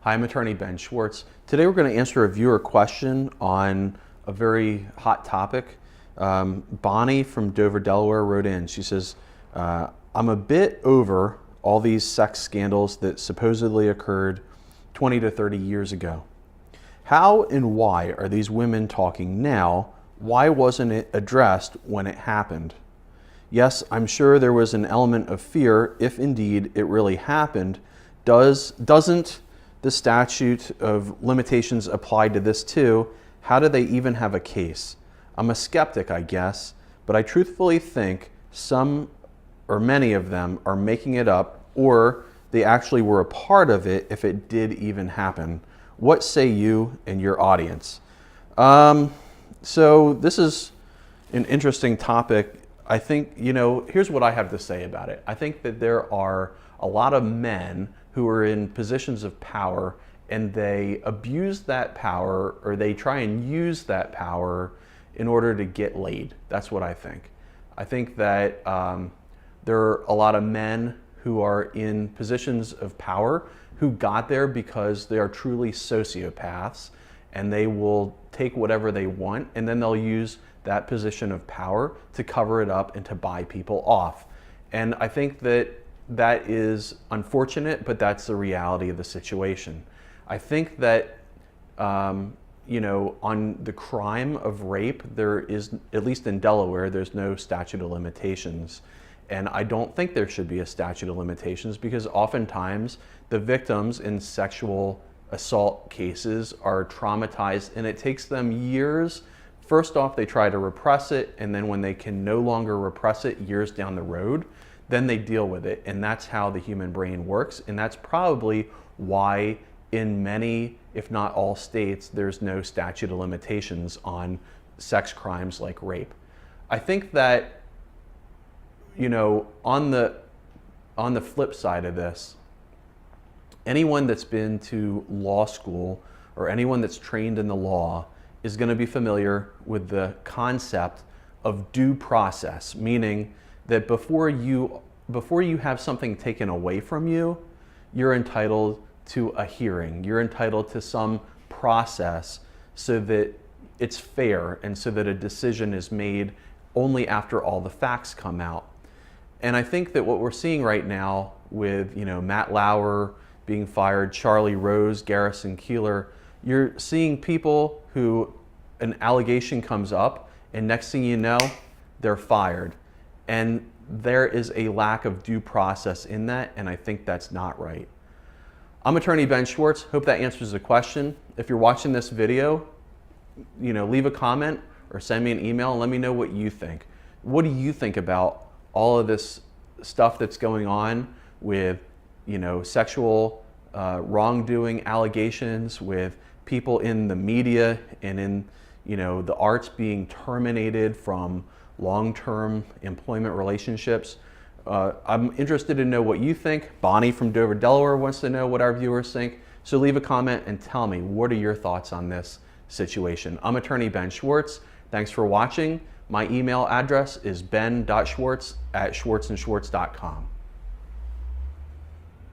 Hi, I'm attorney Ben Schwartz. Today we're going to answer a viewer question on a very hot topic. Bonnie from Dover, Delaware wrote in. She says, I'm a bit over all these sex scandals that supposedly occurred 20 to 30 years ago. How and why are these women talking now? Why wasn't it addressed when it happened? Yes, I'm sure there was an element of fear if indeed it really happened. Doesn't the statute of limitations apply to this too? How do they even have a case? I'm a skeptic, I guess, but I truthfully think some or many of them are making it up, or they actually were a part of it if it did even happen. What say you and your audience? So this is an interesting topic. I think, here's what I have to say about it. I think that there are a lot of men who are in positions of power and they abuse that power, or they try and use that power in order to get laid. That's what I think. I think that there are a lot of men who are in positions of power who got there because they are truly sociopaths, and they will take whatever they want and then they'll use that position of power to cover it up and to buy people off. And I think that that is unfortunate, but that's the reality of the situation. I think that, on the crime of rape, there is, at least in Delaware, there's no statute of limitations. And I don't think there should be a statute of limitations because oftentimes the victims in sexual assault cases are traumatized and it takes them years. First off, they try to repress it, and then when they can no longer repress it years down the road, then they deal with it. And that's how the human brain works. And that's probably why in many, if not all states, there's no statute of limitations on sex crimes like rape. I think that, on the flip side of this, anyone that's been to law school or anyone that's trained in the law is going to be familiar with the concept of due process, meaning that before you have something taken away from you, you're entitled to a hearing. You're entitled to some process so that it's fair and so that a decision is made only after all the facts come out. And I think that what we're seeing right now with, Matt Lauer being fired, Charlie Rose, Garrison Keillor, you're seeing people who an allegation comes up and next thing you know, they're fired. And there is a lack of due process in that, and I think that's not right. I'm attorney Ben Schwartz. Hope that answers the question. If you're watching this video, leave a comment or send me an email and let me know what you think. What do you think about all of this stuff that's going on with, sexual wrongdoing allegations, with people in the media and in, the arts being terminated from long-term employment relationships? I'm interested to know what you think. Bonnie from Dover, Delaware wants to know what our viewers think. So leave a comment and tell me, what are your thoughts on this situation? I'm attorney Ben Schwartz. Thanks for watching. My email address is ben.schwartz@schwartzandschwartz.com.